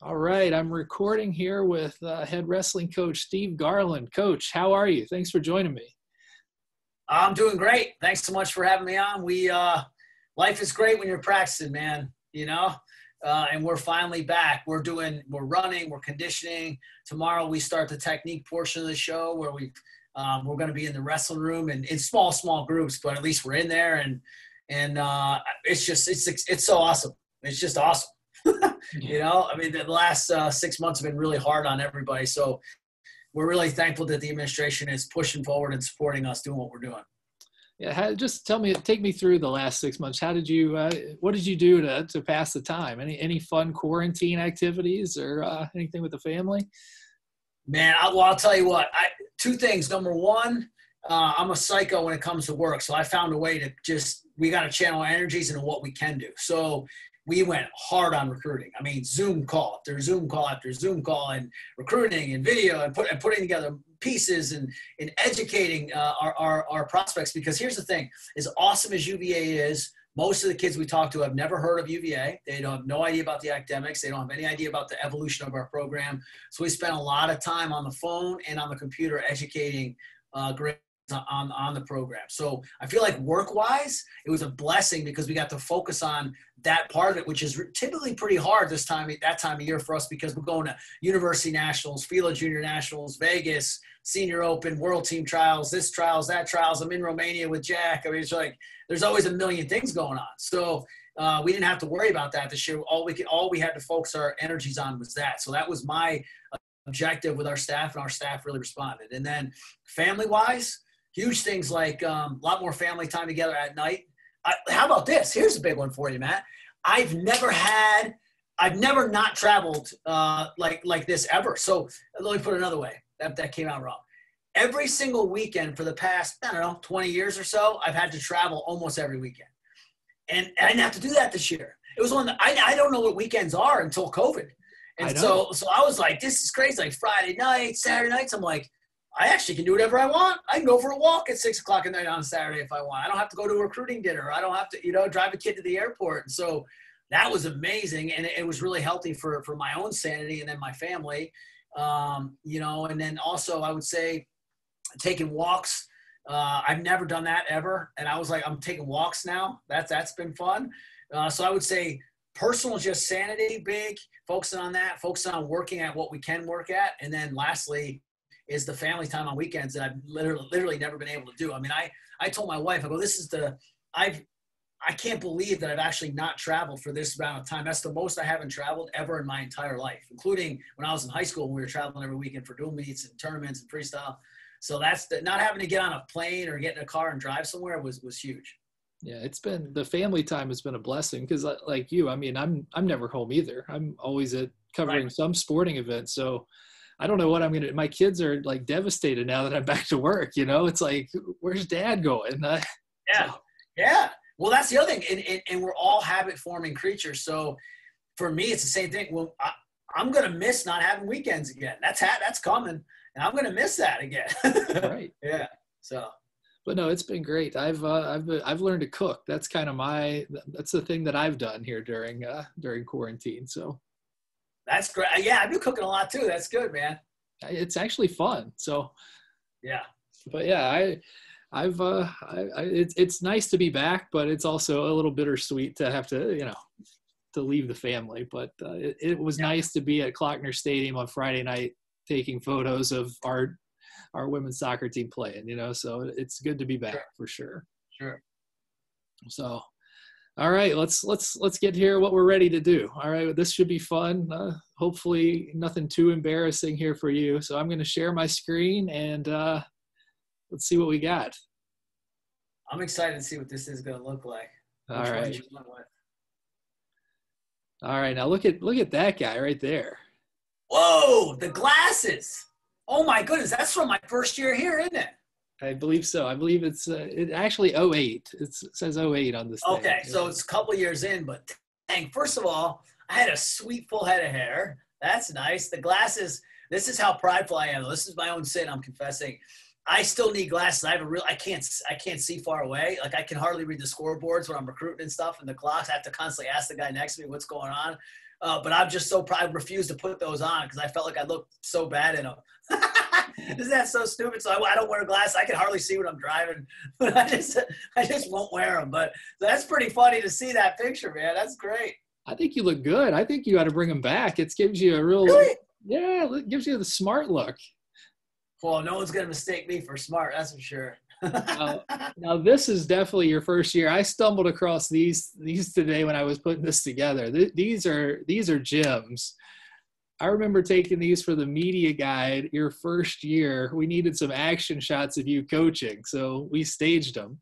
All right. I'm recording here with head wrestling coach Steve Garland. Coach, how are you? Thanks for joining me. I'm doing great. Thanks so much for having me on. Life is great when you're practicing, man, and we're finally back. We're running, we're conditioning. Tomorrow we start the technique portion of the show where we're going to be in the wrestling room and in small groups, but at least we're in there and it's so awesome. It's just awesome. The last 6 months have been really hard on everybody. So we're really thankful that the administration is pushing forward and supporting us doing what we're doing. Yeah. Just take me through the last 6 months. What did you do to pass the time? Any fun quarantine activities or anything with the family? Man, I'll tell you what, two things. Number one, I'm a psycho when it comes to work. So I found a way to we got to channel energies into what we can do. So we went hard on recruiting. I mean, Zoom call after Zoom call after Zoom call, and recruiting and video and putting together pieces and educating our prospects. Because here's the thing, as awesome as UVA is, most of the kids we talk to have never heard of UVA. They don't have no idea about the academics. They don't have any idea about the evolution of our program. So we spent a lot of time on the phone and on the computer educating grades on the program. So I feel like work-wise, it was a blessing because we got to focus on that part of it, which is typically pretty hard that time of year for us because we're going to University Nationals, FILA Junior Nationals, Vegas, Senior Open, World Team Trials, this trials, that trials. I'm in Romania with Jack. I mean, it's like there's always a million things going on. So we didn't have to worry about that this year. All we had to focus our energies on was that. So that was my objective with our staff, and our staff really responded. And then family-wise, huge things like a lot more family time together at night. How about this? Here's a big one for you, Matt. I've never not traveled like this ever. So let me put it another way. That came out wrong. Every single weekend for the past, 20 years or so, I've had to travel almost every weekend. And I didn't have to do that this year. It was one that I don't know what weekends are until COVID. And so I was like, this is crazy. Like Friday night, Saturday nights, I'm like, I actually can do whatever I want. I can go for a walk at 6 o'clock at night on Saturday if I want. I don't have to go to a recruiting dinner. I don't have to, drive a kid to the airport. And so that was amazing. And it was really healthy for my own sanity and then my family, and then also I would say taking walks. I've never done that ever. And I was like, I'm taking walks now. That's been fun. So I would say personal, just sanity, big, focusing on that, focusing on working at what we can work at. And then lastly, is the family time on weekends that I've literally never been able to do. I mean, I told my wife, I go, I can't believe that I've actually not traveled for this amount of time. That's the most I haven't traveled ever in my entire life, including when I was in high school when we were traveling every weekend for dual meets and tournaments and freestyle. So not having to get on a plane or get in a car and drive somewhere was huge. Yeah, the family time has been a blessing because like you, I mean, I'm never home either. I'm always covering some sporting event. So I don't know what my kids are like devastated now that I'm back to work. It's like, where's dad going? Yeah. Well, that's the other thing. And we're all habit forming creatures. So for me, it's the same thing. Well, I'm going to miss not having weekends again. That's coming. And I'm going to miss that again. Right. Yeah. So, but no, it's been great. I've learned to cook. That's kind of that's the thing that I've done here during quarantine. So. That's great. Yeah, I've been cooking a lot too. That's good, man. It's actually fun. So, yeah. But yeah, it's nice to be back, but it's also a little bittersweet to have to, to leave the family. But it was nice to be at Klockner Stadium on Friday night taking photos of our women's soccer team playing. So it's good to be back for sure. Sure. So. All right, let's get here what we're ready to do. All right, this should be fun. Hopefully nothing too embarrassing here for you. So I'm going to share my screen and let's see what we got. I'm excited to see what this is going to look like. All right, now look at that guy right there. Whoa, the glasses. Oh my goodness, that's from my first year here, isn't it? I believe so. I believe it actually 08. It says 08 on this thing. Okay, so it's a couple years in, but dang, first of all, I had a sweet full head of hair. That's nice. The glasses, this is how prideful I am. This is my own sin, I'm confessing. I still need glasses. I can't see far away. Like I can hardly read the scoreboards when I'm recruiting and stuff and the clocks. I have to constantly ask the guy next to me what's going on. But I'm just so proud, refused to put those on because I felt like I looked so bad in them. Isn't that so stupid? So I don't wear glasses. I can hardly see what I'm driving, but I just won't wear them. But that's pretty funny to see that picture, man. That's great. I think you look good. I think you got to bring them back. It gives you a real, Really? yeah, it gives you the smart look. Well, no one's going to mistake me for smart. That's for sure. Now this is definitely your first year. I stumbled across these today when I was putting this together. These are gems. I remember taking these for the media guide your first year. We needed some action shots of you coaching, so we staged them.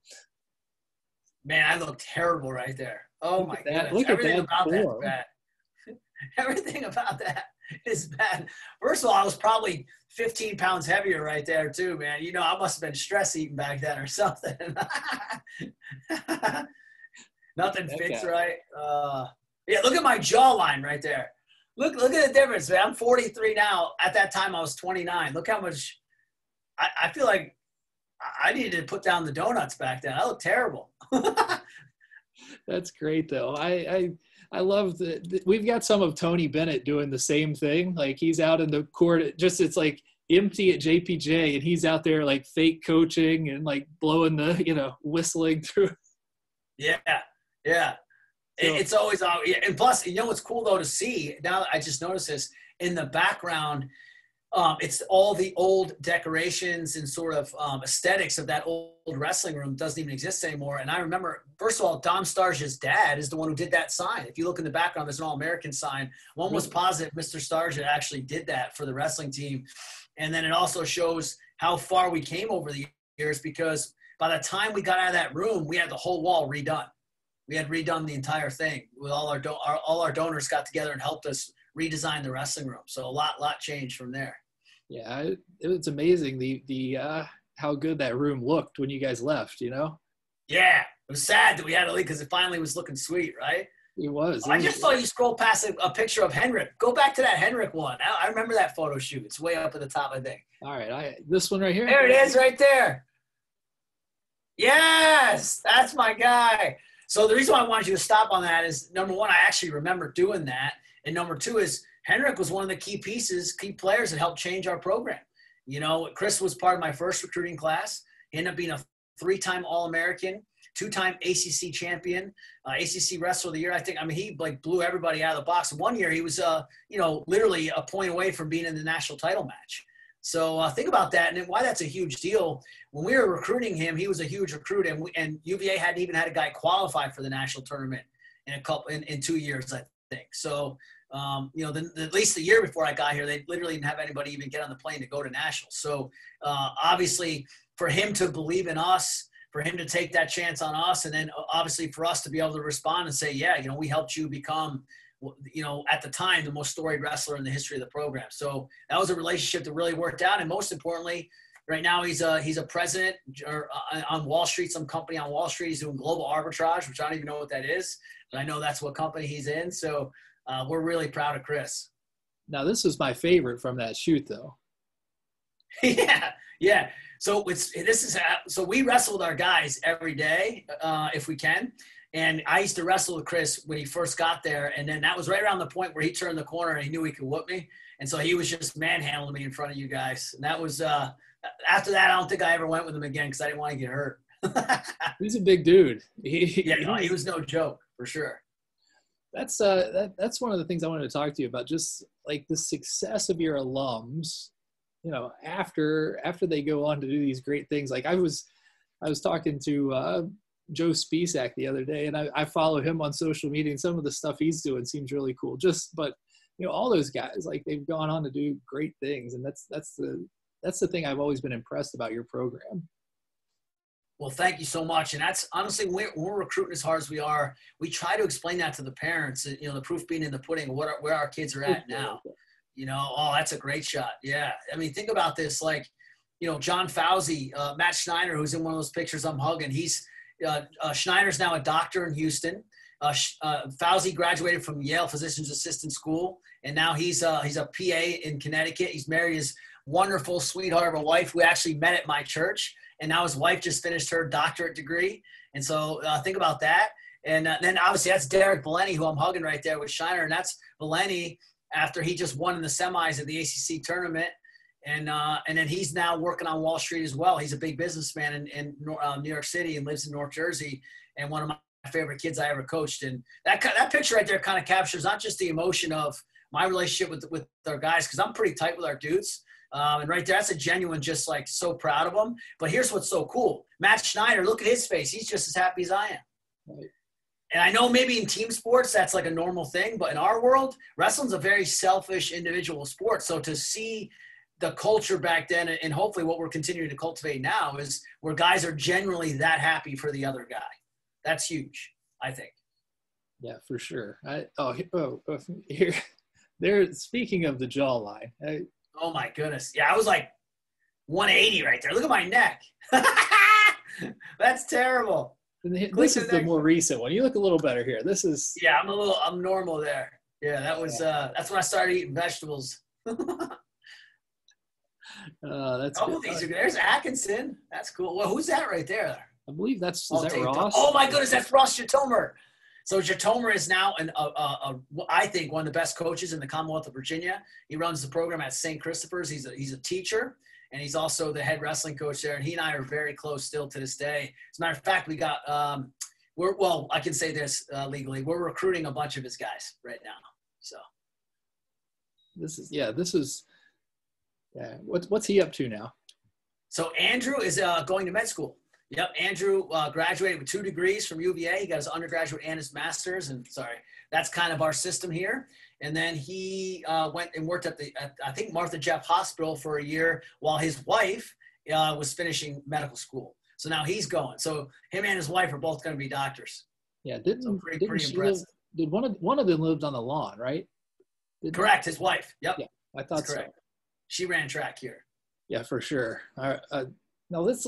Man, I look terrible right there. Oh my goodness. Look Everything at that about that is form. bad. Everything about that is bad. First of all, I was probably 15 pounds heavier right there too, man. You know, I must have been stress eating back then or something. Nothing fits right. Yeah, look at my jawline right there. Look at the difference, man. I'm 43 now. At that time, I was 29. Look how much I feel like I needed to put down the donuts back then. I look terrible. That's great, though. I love that we've got some of Tony Bennett doing the same thing. Like he's out in the court, it's like empty at JPJ, and he's out there like fake coaching and like blowing the whistling through. Yeah. It's always and plus, you know what's cool though to see now? I just noticed this in the background. It's all the old decorations and sort of aesthetics of that old wrestling room doesn't even exist anymore. And I remember, first of all, Dom Starja's dad is the one who did that sign. If you look in the background, there's an All-American sign. I'm almost positive Mr. Starja actually did that for the wrestling team. And then it also shows how far we came over the years, because by the time we got out of that room, we had the whole wall redone. We had redone the entire thing with all our donors got together and helped us redesign the wrestling room. So a lot changed from there. Yeah, it was amazing the how good that room looked when you guys left. Yeah, it was sad that we had to leave because it finally was looking sweet, right? It was. I just saw you scroll past a picture of Henrik. Go back to that Henrik one. I remember that photo shoot. It's way up at the top, I think. All right, this one right here. There it is, right there. Yes, that's my guy. So the reason why I wanted you to stop on that is, number one, I actually remember doing that. And number two is Henrik was one of the key players that helped change our program. Chris was part of my first recruiting class. He ended up being a 3-time All-American, 2-time ACC champion, ACC Wrestler of the Year. He blew everybody out of the box. One year he was, literally a point away from being in the national title match. So think about that and why that's a huge deal. When we were recruiting him, he was a huge recruit, and UVA hadn't even had a guy qualify for the national tournament in 2 years, I think. So, at least the year before I got here, they literally didn't have anybody even get on the plane to go to nationals. So obviously for him to believe in us, for him to take that chance on us, and then obviously for us to be able to respond and say, yeah, we helped you become, at the time, the most storied wrestler in the history of the program. So that was a relationship that really worked out. And most importantly, right now he's a president on Wall Street, some company on Wall Street. He's doing global arbitrage, which I don't even know what that is, but I know that's what company he's in. So we're really proud of Chris. Now, this was my favorite from that shoot, though. Yeah. So so we wrestle with our guys every day if we can. And I used to wrestle with Chris when he first got there. And then that was right around the point where he turned the corner and he knew he could whoop me. And so he was just manhandling me in front of you guys. And that was after that, I don't think I ever went with him again because I didn't want to get hurt. He's a big dude. He was no joke, for sure. That's one of the things I wanted to talk to you about, just like the success of your alums, after they go on to do these great things. Like I was talking to Joe Spisak the other day, and I follow him on social media, and some of the stuff he's doing seems really cool. But all those guys, like, they've gone on to do great things, and that's the thing I've always been impressed about your program. Well, thank you so much. And that's honestly, when we're recruiting as hard as we are, we try to explain that to the parents, the proof being in the pudding, where our kids are at now. That's a great shot. Yeah. Think about this, like, John Fauci, Matt Schneider, who's in one of those pictures I'm hugging. Schneider's now a doctor in Houston. Fauci graduated from Yale Physician's Assistant School, and now he's a PA in Connecticut. He's married his wonderful sweetheart of a wife who actually met at my church. And now his wife just finished her doctorate degree. And so think about that. And then obviously that's Derek Bellini, who I'm hugging right there with Shiner. And that's Bellini after he just won in the semis of the ACC tournament. And then he's now working on Wall Street as well. He's a big businessman in New York City and lives in North Jersey. And one of my favorite kids I ever coached. And that picture right there kind of captures not just the emotion of my relationship with our guys, because I'm pretty tight with our dudes. And right there, that's a genuine, just like so proud of them. But here's what's so cool. Matt Schneider, look at his face. He's just as happy as I am. Right. And I know maybe in team sports, that's like a normal thing. But in our world, wrestling's a very selfish individual sport. So to see the culture back then, and hopefully what we're continuing to cultivate now, is where guys are genuinely that happy for the other guy. That's huge, I think. Yeah, for sure. Here, there. Speaking of the jawline. Oh my goodness. Yeah, I was like 180 right there. Look at my neck. That's terrible. This is the more recent one. You look a little better here. This is. Yeah, I'm normal there. Yeah, that was, that's when I started eating vegetables. That's good. There's Atkinson. That's cool. Well, who's that right there? I believe is that Ross? Oh my goodness, that's Ross Jatomer. So Jatomer is now I think one of the best coaches in the Commonwealth of Virginia. He runs the program at St. Christopher's. He's a teacher, and he's also the head wrestling coach there. And he and I are very close still to this day. As a matter of fact, we got I can say this legally. We're recruiting a bunch of his guys right now. So what's he up to now? So Andrew is going to med school. Yep, Andrew graduated with 2 degrees from UVA. He got his undergraduate and his master's. And that's kind of our system here. And then he went and worked at I think Martha Jeff Hospital for a year while his wife was finishing medical school. So now he's going. So him and his wife are both going to be doctors. Yeah, pretty impressive. Did one of them lived on the lawn, right? Correct, his wife. Yep. Yeah, I thought so. Correct. She ran track here. Yeah, for sure. Now this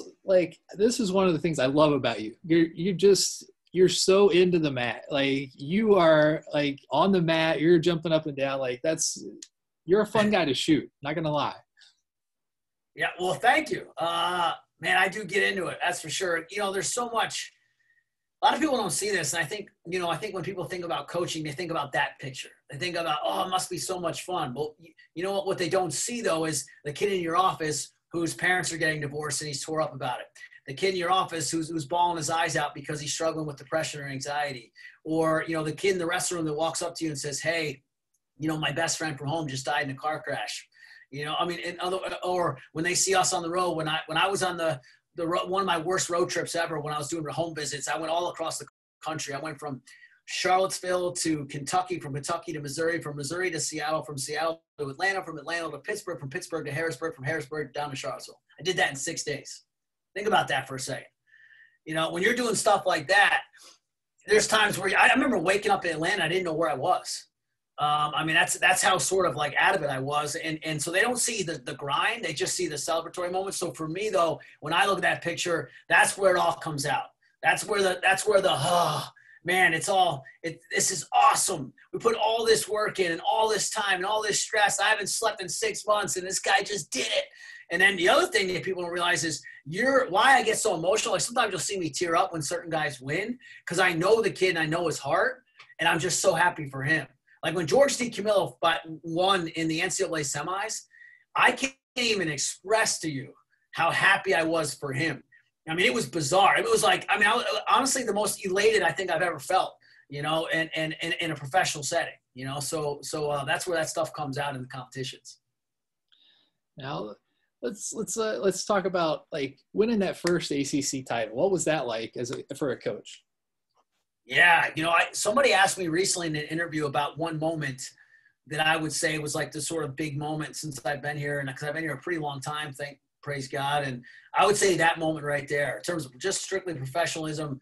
is one of the things I love about you. You're so into the mat. Like you are like on the mat, you're jumping up and down. Like you're a fun guy to shoot. Not gonna lie. Yeah, well, thank you. Man, I do get into it. That's for sure. There's so much. A lot of people don't see this, and I think when people think about coaching, they think about that picture. They think about, it must be so much fun. Well, you know what? What they don't see though is the kid in your office whose parents are getting divorced and he's tore up about it. The kid in your office who's bawling his eyes out because he's struggling with depression or anxiety. Or, the kid in the restaurant that walks up to you and says, hey, my best friend from home just died in a car crash. Or when they see us on the road, when I was on the one of my worst road trips ever, when I was doing home visits, I went all across the country. I went from Charlottesville to Kentucky, from Kentucky to Missouri, from Missouri to Seattle, from Seattle to Atlanta, from Atlanta to Pittsburgh, from Pittsburgh to Harrisburg, from Harrisburg down to Charlottesville. I did that in 6 days. Think about that for a second. When you're doing stuff like that, there's times where I remember waking up in Atlanta, I didn't know where I was. That's how sort of like out of it I was. And so they don't see the grind. They just see the celebratory moments. So for me though, when I look at that picture, that's where it all comes out. That's where man, this is awesome. We put all this work in and all this time and all this stress. I haven't slept in 6 months and this guy just did it. And then the other thing that people don't realize is why I get so emotional. Like sometimes you'll see me tear up when certain guys win because I know the kid and I know his heart and I'm just so happy for him. Like when George D. Camillo won in the NCAA semis, I can't even express to you how happy I was for him. It was bizarre. It was like, honestly, the most elated I think I've ever felt, and in a professional setting, so that's where that stuff comes out in the competitions. Now let's talk about like winning that first ACC title. What was that like for a coach? Yeah. Somebody asked me recently in an interview about one moment that I would say was like the sort of big moment since I've been here. And because I've been here a pretty long time, praise God. And I would say that moment right there, in terms of just strictly professionalism,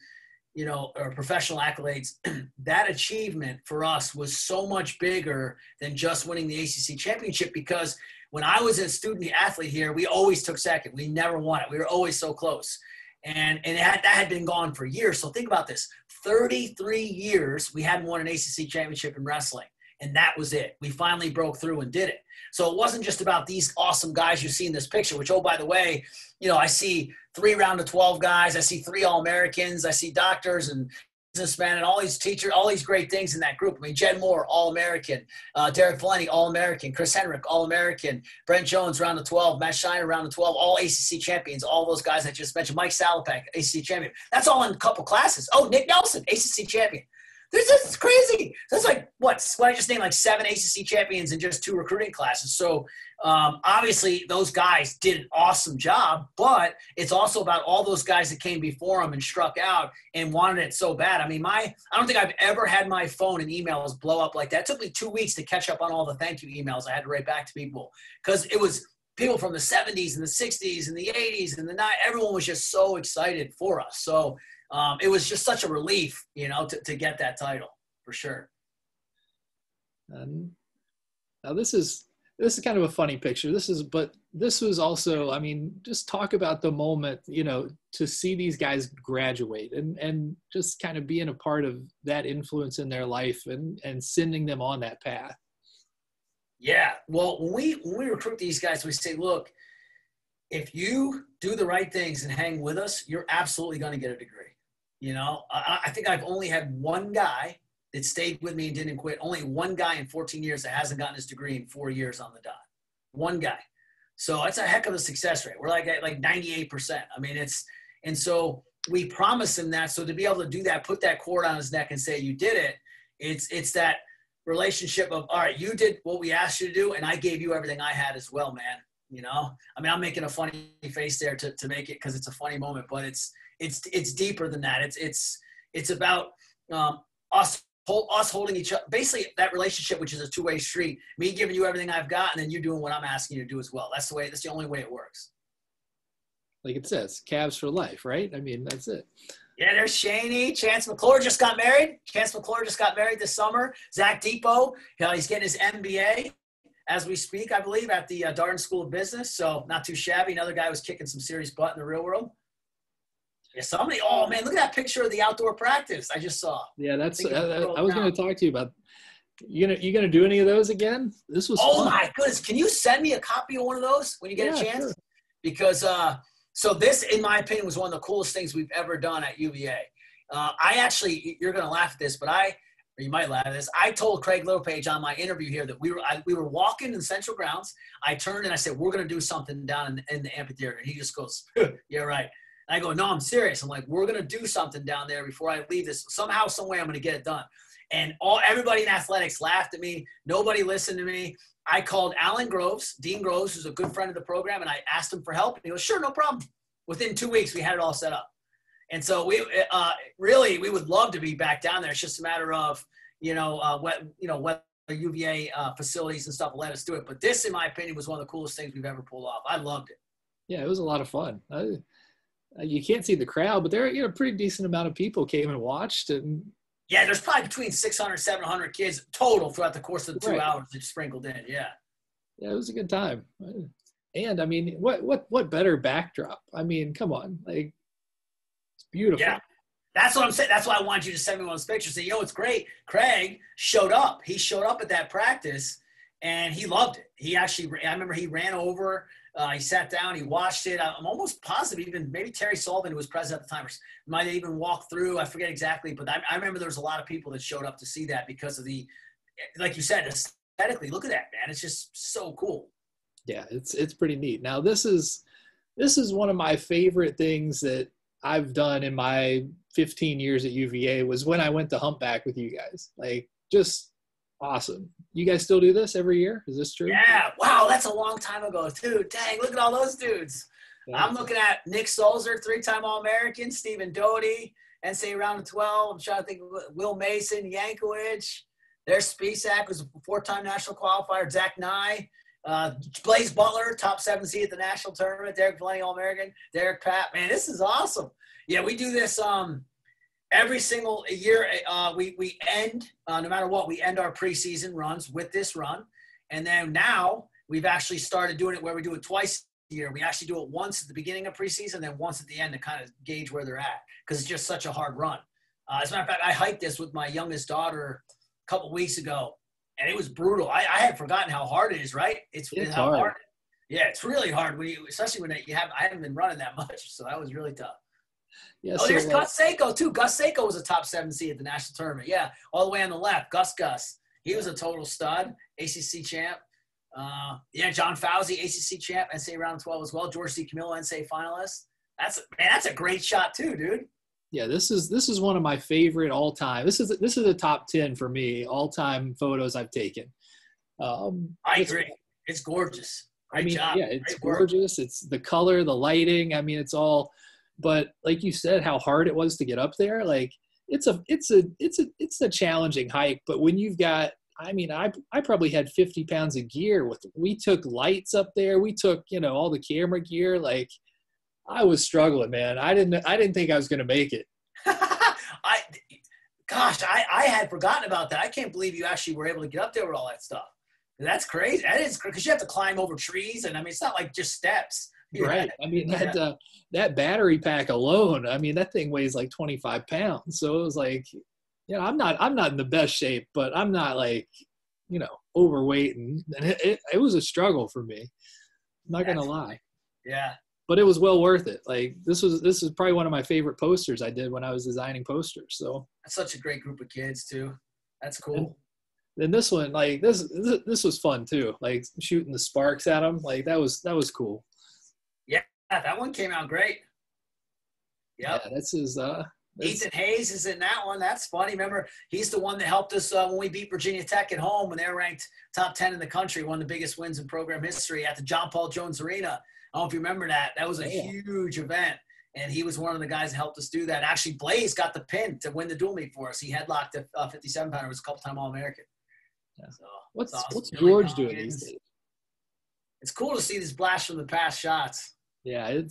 or professional accolades, that achievement for us was so much bigger than just winning the ACC championship. Because when I was a student athlete here, we always took second. We never won it. We were always so close. And that had been gone for years. So think about this, 33 years, we hadn't won an ACC championship in wrestling. And that was it. We finally broke through and did it. So it wasn't just about these awesome guys you see in this picture, which, by the way, I see 3 round of 12 guys. I see 3 All-Americans. I see doctors and businessman and all these teachers, all these great things in that group. I mean, Jen Moore, All-American. Derek Valenti, All-American. Chris Henrik, All-American. Brent Jones, round of 12. Matt Shiner, round of 12. All ACC champions. All those guys I just mentioned. Mike Salapak, ACC champion. That's all in a couple classes. Oh, Nick Nelson, ACC champion. This is crazy. That's like, what I just named, like 7 ACC champions in just 2 recruiting classes. So obviously those guys did an awesome job, but it's also about all those guys that came before them and struck out and wanted it so bad. I mean, I don't think I've ever had my phone and emails blow up like that. It took me 2 weeks to catch up on all the thank you emails I had to write back to people, because it was people from the 70s and the 60s and the 80s and the 90s. Everyone was just so excited for us. So it was just such a relief, to get that title, for sure. Now this is kind of a funny picture. But this was also, I mean, just talk about the moment, to see these guys graduate and just kind of being a part of that influence in their life and sending them on that path. Yeah. Well, when we recruit these guys, we say, look, if you do the right things and hang with us, you're absolutely going to get a degree. I think I've only had one guy that stayed with me and didn't quit. Only one guy in 14 years that hasn't gotten his degree in 4 years on the dot. One guy. So it's a heck of a success rate. We're like at 98%. I mean, and so we promise him that. So to be able to do that, put that cord on his neck and say, you did it. It's that relationship of, all right, you did what we asked you to do, and I gave you everything I had as well, man. I mean, I'm making a funny face there to make it, because it's a funny moment, but it's deeper than that. It's about us holding each other. Basically, that relationship, which is a two-way street. Me giving you everything I've got, and then you doing what I'm asking you to do as well. That's the only way it works. Like it says, Cavs for life, right? I mean, that's it. Yeah, there's Shaney. Chance McClure just got married. This summer. Zach Depot, he's getting his MBA as we speak, I believe, at the Darden School of Business. So not too shabby. Another guy was kicking some serious butt in the real world. Yeah, oh man, look at that picture of the outdoor practice I just saw. Yeah, I was going to talk to you about. You gonna do any of those again? This was fun. My goodness, can you send me a copy of one of those when you get a chance? Sure. Because so this, in my opinion, was one of the coolest things we've ever done at UVA. You're gonna laugh at this, but or you might laugh at this. I told Craig Littlepage on my interview here that we were walking in Central Grounds. I turned and I said, we're gonna do something down in the amphitheater, and he just goes, yeah, right. And I go, no, I'm serious. I'm like, we're going to do something down there before I leave this. Somehow, some way, I'm going to get it done. And everybody in athletics laughed at me. Nobody listened to me. I called Alan Groves, Dean Groves, who's a good friend of the program, and I asked him for help. And he goes, sure, no problem. Within 2 weeks, we had it all set up. And so we would love to be back down there. It's just a matter of, what UVA facilities and stuff let us do it. But this, in my opinion, was one of the coolest things we've ever pulled off. I loved it. Yeah, it was a lot of fun. You can't see the crowd, but there, a pretty decent amount of people came and watched. And yeah, there's probably between 600, 700 kids total throughout the course of the 2 hours that sprinkled in. Yeah. Yeah, it was a good time. And I mean, what better backdrop? I mean, come on, it's beautiful. Yeah, that's what I'm saying. That's why I wanted you to send me one of those pictures. And it's great. Craig showed up. He showed up at that practice, and he loved it. I remember he ran over. He sat down, he watched it. I'm almost positive even maybe Terry Sullivan, who was president at the time, might have even walked through. I forget exactly, but I remember there was a lot of people that showed up to see that because of like you said, aesthetically, look at that, man. It's just so cool. Yeah, it's pretty neat. Now, this is one of my favorite things that I've done in my 15 years at UVA was when I went to Humpback with you guys. Just awesome. You guys still do this every year? Is this true? Yeah. Wow, that's a long time ago, too. Dang, look at all those dudes. Yeah. I'm looking at Nick Sulzer, 3-time All-American, Stephen Doty, NCAA round of 12. I'm trying to think of Will Mason, Yankovic. There's Spisak, who's a 4-time national qualifier. Zach Nye. Blaze Butler, top 7 seed at the national tournament. Derek Valenti, All-American. Derek Papp. Man, this is awesome. Yeah, we do this every single year. We end, no matter what, we end our preseason runs with this run. And then now we've actually started doing it where we do it twice a year. We actually do it once at the beginning of preseason, then once at the end to kind of gauge where they're at, because it's just such a hard run. As a matter of fact, I hiked this with my youngest daughter a couple weeks ago, and it was brutal. I had forgotten how hard it is, right? It's how hard. Yeah, it's really hard, especially when I haven't been running that much, so that was really tough. Yeah. Oh, So there's Gus Seiko too. Gus Seiko was a top 7 seed at the national tournament. Yeah, all the way on the left. Gus. He was a total stud. ACC champ. Yeah, John Fauci, ACC champ, NCAA round 12 as well. George C. Camillo, NCAA finalist. That's a great shot too, dude. yeah, this is one of my favorite all time. This is a top 10 for me, all time photos I've taken. I agree. It's gorgeous. Great job. Yeah, it's Great work. gorgeous. It's the color, the lighting. I mean, it's all. But like you said, how hard it was to get up there. Like it's a challenging hike. But when you've got, I mean, I probably had 50 pounds of gear. We took lights up there. We took, all the camera gear. Like I was struggling, man. I didn't think I was going to make it. I had forgotten about that. I can't believe you actually were able to get up there with all that stuff. That's crazy. That is because you have to climb over trees, and I mean, it's not like just steps. Right. I mean, that battery pack alone, I mean, that thing weighs like 25 pounds. So it was like, I'm not in the best shape, but I'm not like, overweight, and it was a struggle for me. I'm not gonna lie. Yeah. But it was well worth it. Like this is probably one of my favorite posters I did when I was designing posters. So that's such a great group of kids too. That's cool. Then this one, like this was fun too. Like shooting the sparks at them, like that was cool. Yeah, that one came out great. Yep. Yeah, this is Ethan Hayes is in that one. That's funny. Remember, he's the one that helped us when we beat Virginia Tech at home when they were ranked top 10 in the country, one of the biggest wins in program history at the John Paul Jones Arena. I don't know if you remember that. That was a huge event, and he was one of the guys that helped us do that. Actually, Blaze got the pin to win the dual meet for us. He headlocked a 57-pounder. Was a couple-time All-American. Yeah. So, what's George doing these days? It's cool to see these blast from the past shots. Yeah,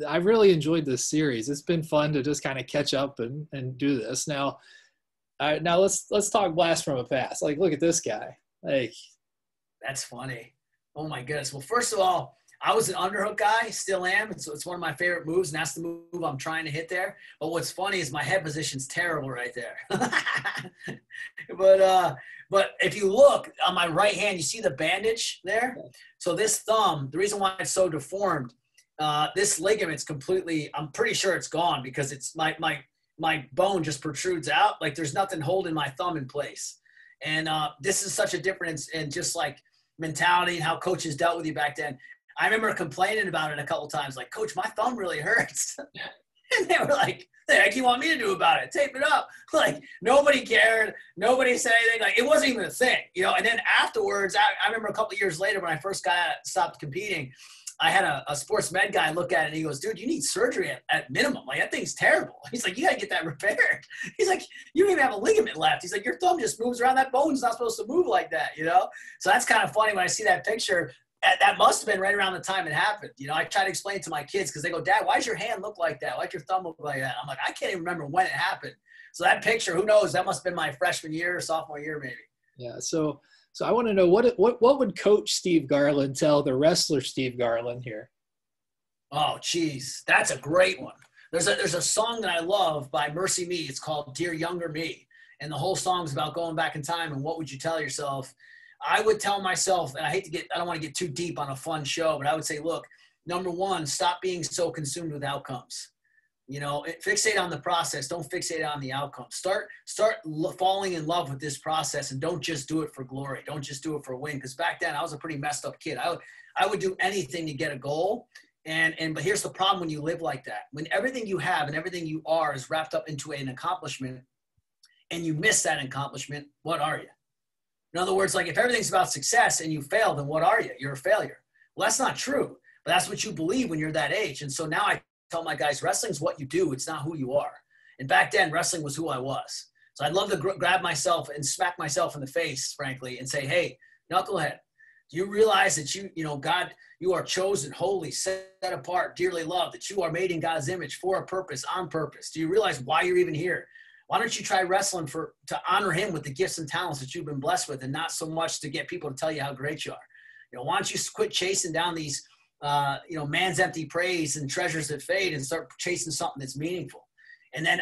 I really enjoyed this series. It's been fun to just kind of catch up and do this. Now let's talk blast from the past. Like, look at this guy. Like, that's funny. Oh my goodness. Well, first of all, I was an underhook guy, still am. It's one of my favorite moves, and that's the move I'm trying to hit there. But what's funny is my head position's terrible right there. But if you look on my right hand, you see the bandage there? So this thumb, the reason why it's so deformed, this ligament's completely, I'm pretty sure it's gone because it's my bone just protrudes out. Like there's nothing holding my thumb in place. And this is such a difference in just like mentality and how coaches dealt with you back then. I remember complaining about it a couple times, like, Coach, my thumb really hurts. And they were like, the heck you want me to do about it? Tape it up. Like, nobody cared. Nobody said anything. Like, it wasn't even a thing, And then afterwards, I remember a couple of years later when I first stopped competing, I had a sports med guy look at it, and he goes, dude, you need surgery at minimum. Like, that thing's terrible. He's like, you got to get that repaired. He's like, you don't even have a ligament left. He's like, your thumb just moves around. That bone's not supposed to move like that, So that's kind of funny when I see that picture. That must have been right around the time it happened. I try to explain it to my kids because they go, Dad, why does your hand look like that? Why does your thumb look like that? I'm like, I can't even remember when it happened. So that picture, who knows? That must have been my freshman year or sophomore year, maybe. Yeah. So I want to know what would Coach Steve Garland tell the wrestler Steve Garland here? Oh, geez. That's a great one. There's a song that I love by Mercy Me. It's called Dear Younger Me. And the whole song's about going back in time and what would you tell yourself? I would tell myself, and I don't want to get too deep on a fun show, but I would say, look, number one, stop being so consumed with outcomes. Fixate on the process. Don't fixate on the outcome. Start falling in love with this process, and don't just do it for glory. Don't just do it for a win. Because back then I was a pretty messed up kid. I would do anything to get a goal. But here's the problem when you live like that. When everything you have and everything you are is wrapped up into an accomplishment, and you miss that accomplishment, what are you? In other words, like if everything's about success and you fail, then what are you? You're a failure. Well, that's not true, but that's what you believe when you're that age. And so now I tell my guys, wrestling's what you do. It's not who you are. And back then, wrestling was who I was. So I'd love to grab myself and smack myself in the face, frankly, and say, hey, knucklehead, do you realize that God, you are chosen, holy, set apart, dearly loved, that you are made in God's image for a purpose, on purpose? Do you realize why you're even here? Why don't you try wrestling to honor him with the gifts and talents that you've been blessed with, and not so much to get people to tell you how great you are? Why don't you quit chasing down these, man's empty praise and treasures that fade, and start chasing something that's meaningful? And then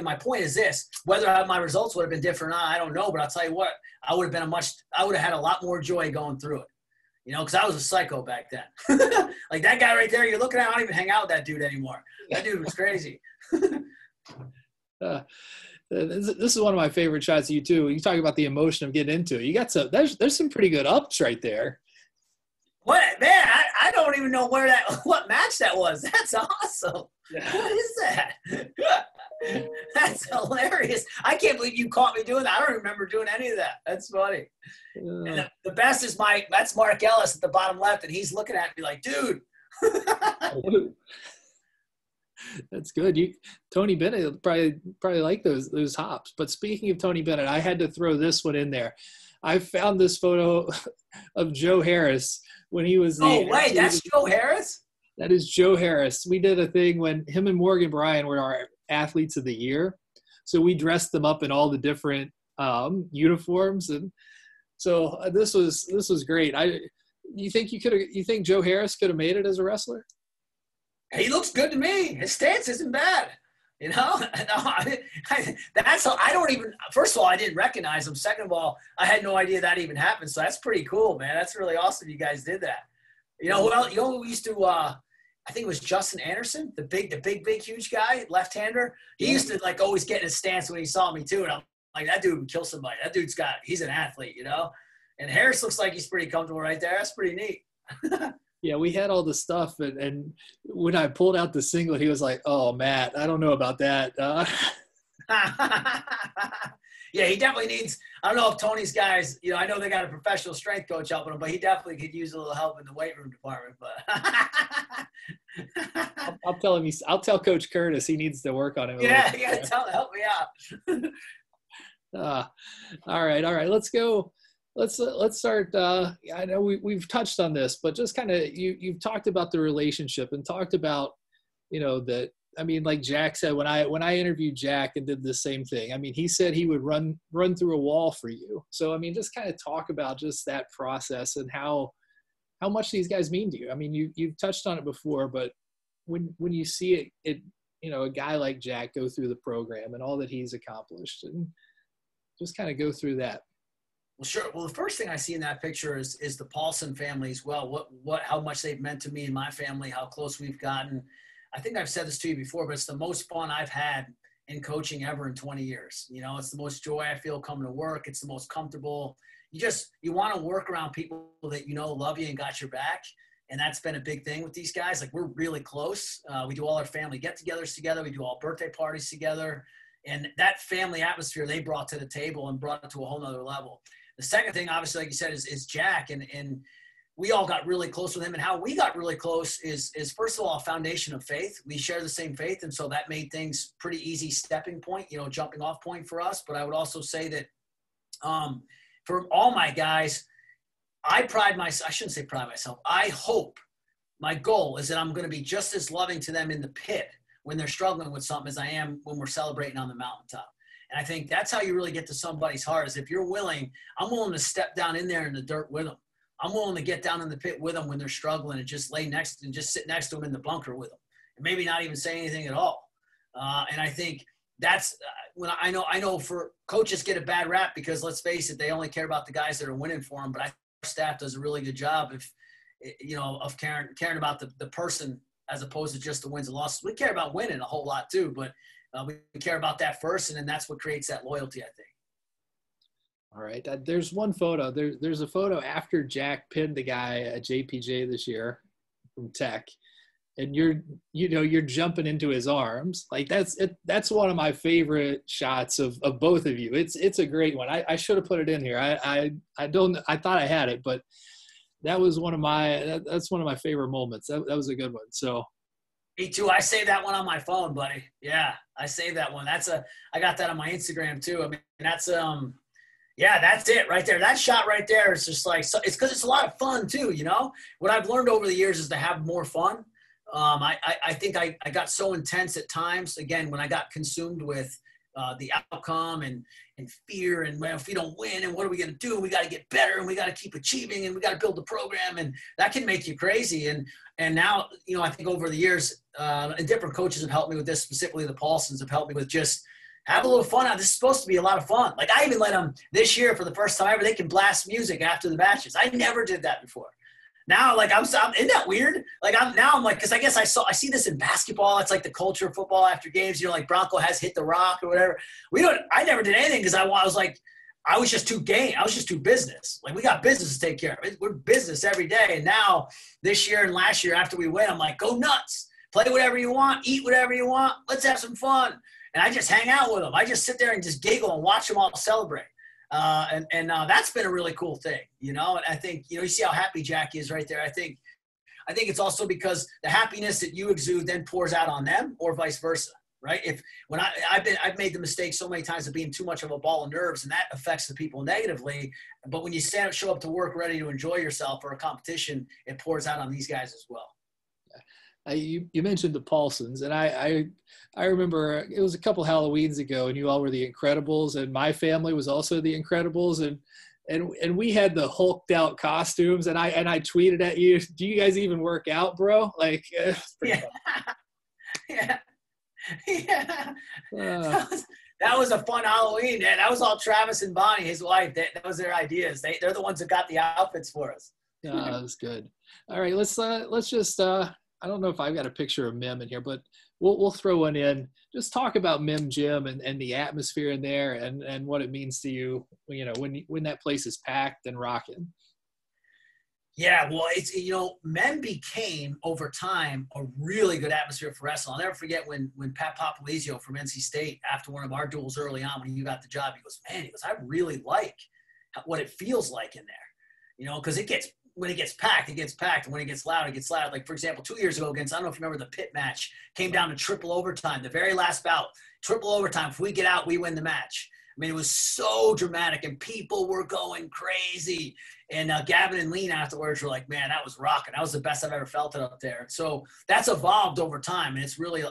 my point is this: whether my results would have been different or not, I don't know. But I'll tell you what, I would have had a lot more joy going through it. You know, because I was a psycho back then. Like that guy right there, you're looking at, I don't even hang out with that dude anymore. That dude was crazy. This is one of my favorite shots of you too. You talk about the emotion of getting into it. You got some, there's some pretty good ups right there. What, man, I don't even know what match that was. That's awesome. Yeah. What is that? That's hilarious. I can't believe you caught me doing that. I don't remember doing any of that. That's funny. And the best is that's Mark Ellis at the bottom left, and he's looking at me like, dude. That's good. Tony Bennett probably like those hops. But speaking of Tony Bennett, I had to throw this one in there. I found this photo of Joe Harris when he was. Oh wait, that's Joe Harris? That is Joe Harris. We did a thing when him and Morgan Bryan were our athletes of the year, so we dressed them up in all the different uniforms, and so this was great. You think Joe Harris could have made it as a wrestler? He looks good to me. His stance isn't bad. You know, I don't even, first of all, I didn't recognize him. Second of all, I had no idea that even happened. So that's pretty cool, man. That's really awesome you guys did that. You know, well, you know who we used to, I think it was Justin Anderson, the big, huge guy, left-hander. He used to like always get in his stance when he saw me too. And I'm like, that dude would kill somebody. That dude's he's an athlete, you know? And Harris looks like he's pretty comfortable right there. That's pretty neat. Yeah, we had all the stuff, and when I pulled out the singlet, he was like, "Oh, Matt, I don't know about that." Yeah, he definitely needs. I don't know if Tony's guys, you know, I know they got a professional strength coach helping him, but he definitely could use a little help in the weight room department. But I'll tell him. I'll tell Coach Curtis he needs to work on him. Yeah, you gotta tell him, help me out. All right. Let's go. Let's start. I know we've touched on this, but just kind of you've talked about the relationship and talked about, you know, that. I mean, like Jack said, when I interviewed Jack and did the same thing, I mean, he said he would run through a wall for you. So, I mean, just kind of talk about just that process and how much these guys mean to you. I mean, you've touched on it before, but when you see it, you know, a guy like Jack go through the program and all that he's accomplished, and just kind of go through that. Well, sure. Well, the first thing I see in that picture is the Paulson family as well. How much they've meant to me and my family, how close we've gotten. I think I've said this to you before, but it's the most fun I've had in coaching ever in 20 years. You know, it's the most joy I feel coming to work. It's the most comfortable. You want to work around people that, you know, love you and got your back. And that's been a big thing with these guys. Like, we're really close. We do all our family get-togethers together. We do all birthday parties together. And that family atmosphere they brought to the table and brought it to a whole nother level. The second thing, obviously, like you said, is Jack. And we all got really close with him. And how we got really close is first of all, a foundation of faith. We share the same faith. And so that made things pretty easy stepping point, you know, jumping off point for us. But I would also say that for all my guys, I shouldn't say pride myself. I hope, my goal is that I'm going to be just as loving to them in the pit when they're struggling with something as I am when we're celebrating on the mountaintop. And I think that's how you really get to somebody's heart, is if you're willing, I'm willing to step down in there in the dirt with them. I'm willing to get down in the pit with them when they're struggling and just just sit next to them in the bunker with them and maybe not even say anything at all. And I think that's when I know for coaches get a bad rap because, let's face it, they only care about the guys that are winning for them. But I think our staff does a really good job of caring about the person as opposed to just the wins and losses. We care about winning a whole lot too, but we care about that first, and then that's what creates that loyalty, I think. All right. There's one photo. There's a photo after Jack pinned the guy at JPJ this year from Tech, and you're jumping into his arms. Like, that's one of my favorite shots of both of you. It's a great one. I should have put it in here. I thought I had it, but that's one of my favorite moments. That was a good one. So. Me too. I saved that one on my phone, buddy. Yeah, I saved that one. I got that on my Instagram too. I mean, that's that's it right there. That shot right there is just like, it's because it's a lot of fun too, you know? What I've learned over the years is to have more fun. I think I got so intense at times, again, when I got consumed with the outcome and fear and, well, if we don't win and what are we going to do? We got to get better and we got to keep achieving and we got to build the program, and that can make you crazy. And now, you know, I think over the years, and different coaches have helped me with this, specifically the Paulsons have helped me with just have a little fun. Now, this is supposed to be a lot of fun. Like, I even let them this year for the first time ever, they can blast music after the matches. I never did that before. Now, like isn't that weird? Like I'm like, because I guess I see this in basketball. It's like the culture of football after games. You know, like Bronco has hit the rock or whatever. I never did anything because I was like, I was just too game. I was just too business. Like we got business to take care of. We're business every day. And now this year and last year after we win, I'm like, go nuts, play whatever you want, eat whatever you want. Let's have some fun. And I just hang out with them. I just sit there and just giggle and watch them all celebrate. And that's been a really cool thing, you know. And I think, you know, you see how happy Jack is right there. I think it's also because the happiness that you exude then pours out on them, or vice versa, right? I've made the mistake so many times of being too much of a ball of nerves, and that affects the people negatively. But when you show up to work ready to enjoy yourself or a competition, it pours out on these guys as well. You mentioned the Paulsons, and I remember it was a couple Halloweens ago, and you all were the Incredibles, and my family was also the Incredibles, and we had the hulked out costumes, and I tweeted at you, do you guys even work out, bro? Like, yeah. That was a fun Halloween, man. That was all Travis and Bonnie, his wife. That was their ideas. They're the ones that got the outfits for us. That was good. All right, let's just I don't know if I've got a picture of Mem in here, but we'll throw one in. Just talk about Mem Gym and the atmosphere in there and what it means to you, you know, when that place is packed and rocking. Yeah, well, it's, you know, Mem became over time a really good atmosphere for wrestling. I'll never forget when Pat Popolizio from NC State, after one of our duels early on when you got the job, he goes, I really like what it feels like in there, you know, because when it gets packed, it gets packed. And when it gets loud, it gets loud. Like, for example, 2 years ago against, I don't know if you remember the pit match, came down to triple overtime, the very last bout, triple overtime. If we get out, we win the match. I mean, it was so dramatic, and people were going crazy. And Gavin and Lean afterwards were like, man, that was rocking. That was the best I've ever felt it up there. So that's evolved over time, and it's really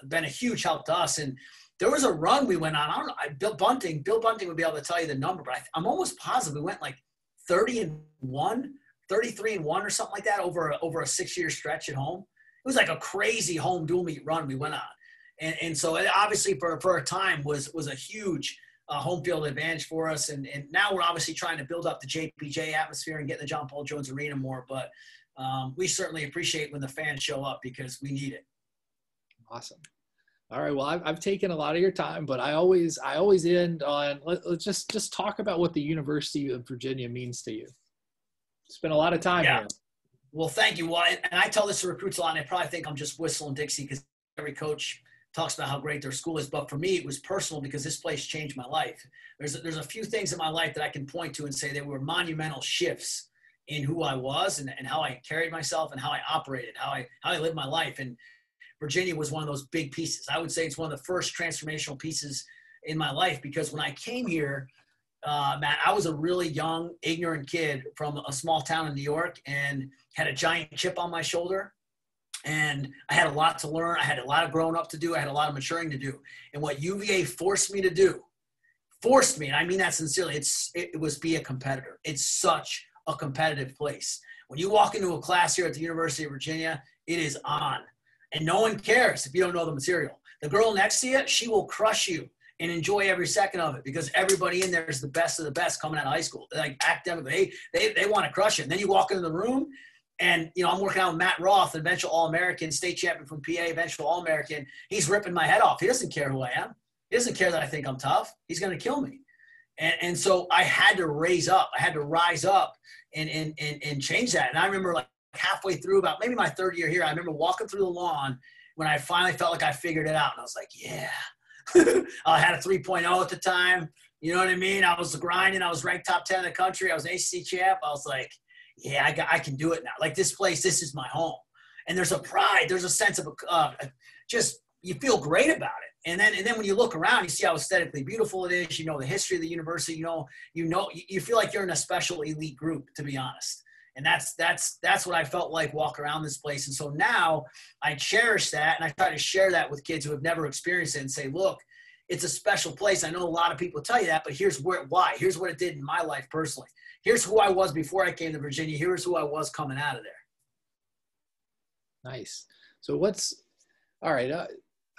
been a huge help to us. And there was a run we went on. I don't know. Bill Bunting would be able to tell you the number, but I'm almost positive we went like 30-1. 33-1 or something like that over a 6-year stretch at home. It was like a crazy home dual meet run we went on. And so it obviously for a time was a huge home field advantage for us. And now we're obviously trying to build up the JPJ atmosphere and get the John Paul Jones Arena more. But we certainly appreciate when the fans show up because we need it. Awesome. All right. Well, I've taken a lot of your time, but I always end on, let's just talk about what the University of Virginia means to you. Spent a lot of time here. Well, thank you. Well, and I tell this to recruits a lot, and they probably think I'm just whistling Dixie because every coach talks about how great their school is. But for me, it was personal because this place changed my life. There's a few things in my life that I can point to and say they were monumental shifts in who I was and how I carried myself and how I operated, how I lived my life. And Virginia was one of those big pieces. I would say it's one of the first transformational pieces in my life because when I came here, Matt, I was a really young, ignorant kid from a small town in New York and had a giant chip on my shoulder. And I had a lot to learn. I had a lot of growing up to do. I had a lot of maturing to do. And what UVA forced me to do, and I mean that sincerely, it was be a competitor. It's such a competitive place. When you walk into a class here at the University of Virginia, it is on. And no one cares if you don't know the material. The girl next to you, she will crush you and enjoy every second of it because everybody in there is the best of the best coming out of high school. They're like academically, they want to crush it. And then you walk into the room and, you know, I'm working out with Matt Roth, eventual All-American, state champion from PA, eventual All-American. He's ripping my head off. He doesn't care who I am. He doesn't care that I think I'm tough. He's going to kill me. And so I had to rise up and change that. And I remember like halfway through about maybe my third year here, I remember walking through the lawn when I finally felt like I figured it out. And I was like, yeah. I had a 3.0 at the time. You know what I mean? I was grinding. I was ranked top 10 in the country. I was an ACC champ. I was like, yeah, I can do it now. Like this place, this is my home. And there's a pride. There's a sense of just you feel great about it. And then when you look around, you see how aesthetically beautiful it is. You know the history of the university. You feel like you're in a special elite group, to be honest. And that's what I felt like walking around this place. And so now I cherish that, and I try to share that with kids who have never experienced it and say, look, it's a special place. I know a lot of people tell you that, but here's why. Here's what it did in my life personally. Here's who I was before I came to Virginia. Here's who I was coming out of there. Nice. So all right.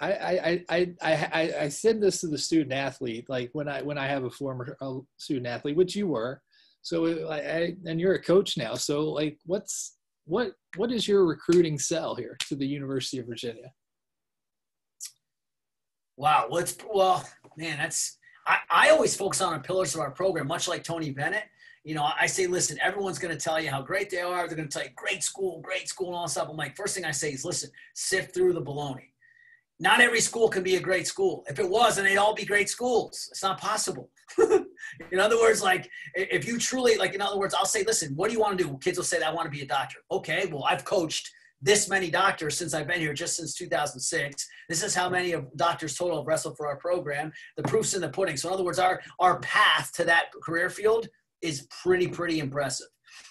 I send this to the student athlete, like when I have a former student athlete, which you were. So and you're a coach now. So like, what's what is your recruiting sell here to the University of Virginia? Wow. Well, man, I always focus on the pillars of our program, much like Tony Bennett. You know, I say, listen, everyone's going to tell you how great they are. They're going to tell you great school, and all that stuff. I'm like, first thing I say is, listen, sift through the baloney. Not every school can be a great school. If it was, then they'd all be great schools. It's not possible. In other words, like, if you truly, like, in other words, I'll say, listen, what do you want to do? Kids will say, I want to be a doctor. Okay, well, I've coached this many doctors since I've been here, just since 2006. This is how many of doctors total have wrestled for our program. The proof's in the pudding. So in other words, our path to that career field is pretty impressive.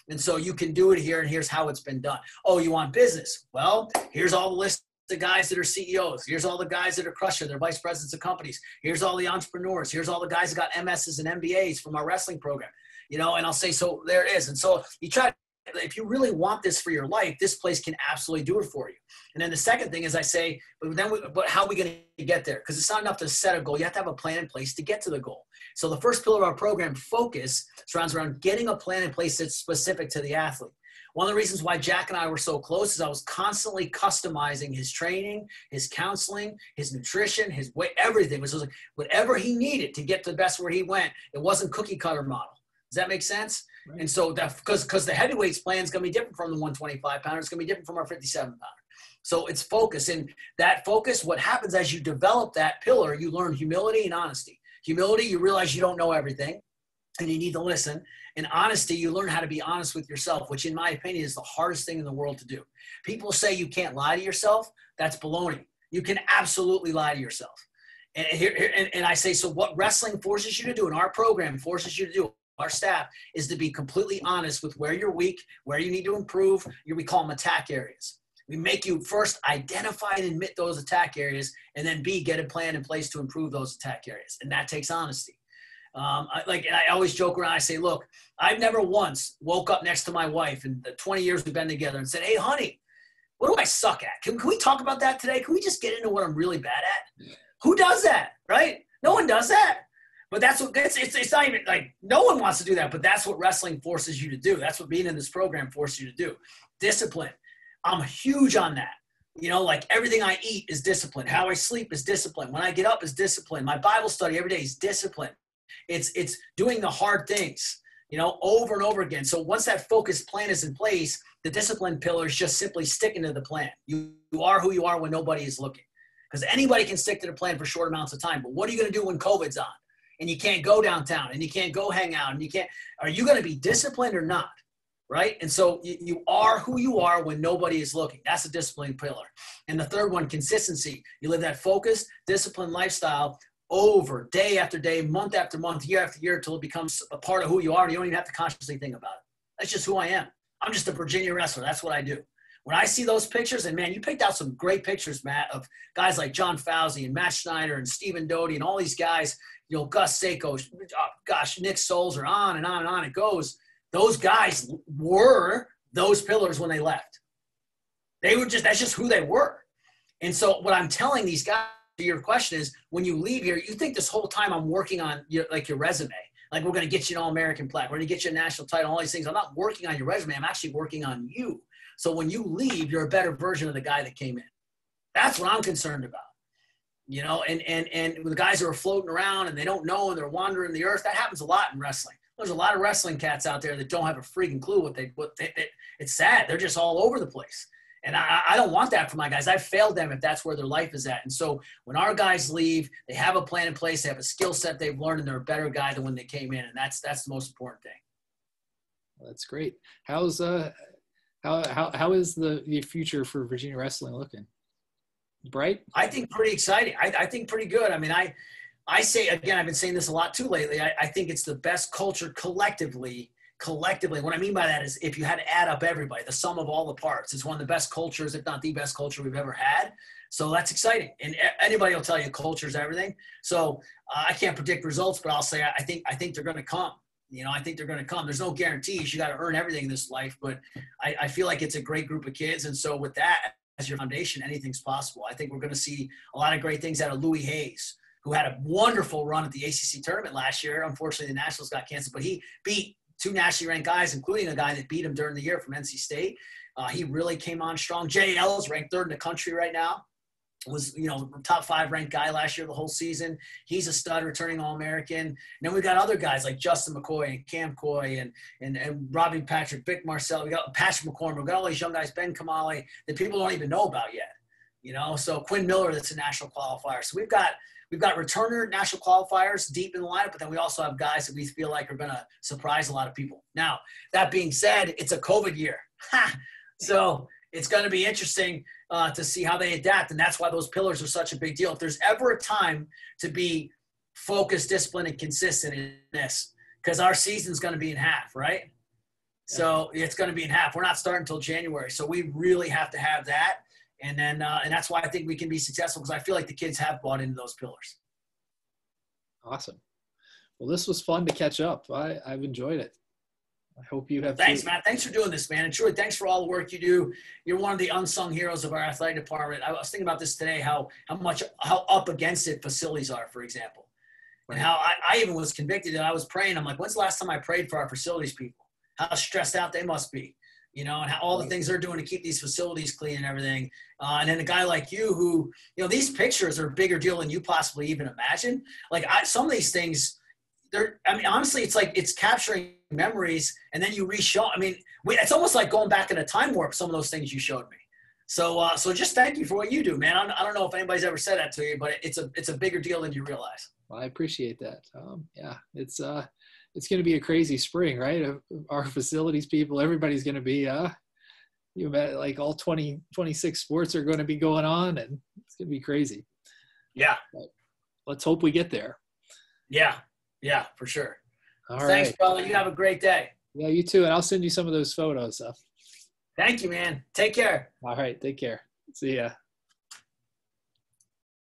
And so you can do it here, and here's how it's been done. Oh, you want business? Well, here's all the list of guys that are CEOs. Here's all the guys that are crushing. They're vice presidents of companies. Here's all the entrepreneurs. Here's all the guys that got MSs and MBAs from our wrestling program. You know, and I'll say, so there it is. And so you try, if you really want this for your life, this place can absolutely do it for you. And then the second thing is I say, but how are we going to get there? Because it's not enough to set a goal. You have to have a plan in place to get to the goal. So the first pillar of our program, focus, surrounds around getting a plan in place that's specific to the athlete. One of the reasons why Jack and I were so close is I was constantly customizing his training, his counseling, his nutrition, his weight, everything. It was like whatever he needed to get to the best where he went. It wasn't cookie cutter model. Does that make sense? Right. And so that because the heavyweights plan is going to be different from the 125 pounder. It's going to be different from our 57 pounder. So it's focus. And that focus, what happens as you develop that pillar, you learn humility and honesty. Humility, you realize you don't know everything and you need to listen. And honesty, you learn how to be honest with yourself, which in my opinion is the hardest thing in the world to do. People say you can't lie to yourself. That's baloney. You can absolutely lie to yourself. And I say, so what wrestling forces you to do, and our program forces you to do, our staff, is to be completely honest with where you're weak, where you need to improve. We call them attack areas. We make you first identify and admit those attack areas, and then B, get a plan in place to improve those attack areas. And that takes honesty. And I always joke around. I say, look, I've never once woke up next to my wife in the 20 years we've been together and said, hey, honey, what do I suck at? Can we talk about that today? Can we just get into what I'm really bad at? Who does that, right? No one does that. But that's what it's not even like no one wants to do that, but that's what wrestling forces you to do. That's what being in this program forces you to do. Discipline. I'm huge on that. You know, like everything I eat is discipline. How I sleep is discipline. When I get up is discipline. My Bible study every day is discipline. It's doing the hard things, you know, over and over again. So once that focused plan is in place, the discipline pillar is just simply sticking to the plan. You are who you are when nobody is looking. Because anybody can stick to the plan for short amounts of time. But what are you going to do when COVID's on? And you can't go downtown and you can't go hang out and are you going to be disciplined or not? Right? And so you are who you are when nobody is looking. That's a discipline pillar. And the third one, consistency. You live that focused, disciplined lifestyle over day after day, month after month, year after year, until it becomes a part of who you are. And you don't even have to consciously think about it. That's just who I am. I'm just a Virginia wrestler. That's what I do. When I see those pictures, and man, you picked out some great pictures, Matt, of guys like John Fauci and Matt Schneider and Stephen Doty and all these guys, you know, Gus Seiko, gosh, Nick Solzer, on and on and on it goes. Those guys were those pillars when they left. That's just who they were. And so what I'm telling these guys, to your question is, when you leave here, you think this whole time I'm working on your resume. Like, we're going to get you an All-American plaque. We're going to get you a national title, all these things. I'm not working on your resume. I'm actually working on you. So when you leave, you're a better version of the guy that came in. That's what I'm concerned about. You know, and the guys who are floating around and they don't know and they're wandering the earth, that happens a lot in wrestling. There's a lot of wrestling cats out there that don't have a freaking clue what they it's sad. They're just all over the place. And I don't want that for my guys. I've failed them if that's where their life is at. And so when our guys leave, they have a plan in place, they have a skill set they've learned, and they're a better guy than when they came in. And that's the most important thing. Well, that's great. How is the future for Virginia wrestling looking? Bright? I think pretty exciting. I think pretty good. I mean, I say, again, I've been saying this a lot too lately. I think it's the best culture collectively. What I mean by that is if you had to add up everybody, the sum of all the parts, it's one of the best cultures, if not the best culture we've ever had. So that's exciting. And anybody will tell you culture is everything. So I can't predict results, but I'll say I think they're going to come. You know, I think they're going to come. There's no guarantees. You got to earn everything in this life. But I feel like it's a great group of kids. And so with that as your foundation, anything's possible. I think we're going to see a lot of great things out of Louis Hayes, who had a wonderful run at the ACC tournament last year. Unfortunately, the Nationals got canceled, but he beat two nationally ranked guys, including a guy that beat him during the year from NC State. He really came on strong. JL is ranked 3rd in the country right now. Was, top 5 ranked guy last year, the whole season. He's a stud, returning All-American. And then we've got other guys like Justin McCoy and Cam Coy and Robbie Patrick, Vic Marcel. We got Patrick McCormick. We got all these young guys, Ben Kamali, that people don't even know about yet. So Quinn Miller, that's a national qualifier. So we've got returner national qualifiers deep in the lineup, but then we also have guys that we feel like are going to surprise a lot of people. Now, that being said, it's a COVID year. So it's going to be interesting to see how they adapt, and that's why those pillars are such a big deal. If there's ever a time to be focused, disciplined, and consistent in this, because our season's going to be in half, right? Yeah. So it's going to be in half. We're not starting until January, so we really have to have that. And then, and that's why I think we can be successful, because I feel like the kids have bought into those pillars. Awesome. Well, this was fun to catch up. I've enjoyed it. I hope you have. Thanks, Matt. Thanks for doing this, man. And truly, thanks for all the work you do. You're one of the unsung heroes of our athletic department. I was thinking about this today, how up against it facilities are, for example. Right. And how I even was convicted, and I was praying. I'm like, when's the last time I prayed for our facilities people? How stressed out they must be. And how all the things they're doing to keep these facilities clean and everything. And then a guy like you who, these pictures are a bigger deal than you possibly even imagine. Like some of these things, honestly, it's like it's capturing memories and then you reshow. It's almost like going back in a time warp, some of those things you showed me. So just thank you for what you do, man. I don't know if anybody's ever said that to you, but it's a bigger deal than you realize. Well, I appreciate that. It's going to be a crazy spring, right? Our facilities people, everybody's going to be, like all 26 sports are going to be going on, and it's going to be crazy. Yeah. But let's hope we get there. Yeah, for sure. All Thanks, right. brother. You have a great day. Yeah, you too. And I'll send you some of those photos. Thank you, man. Take care. All right. Take care. See ya.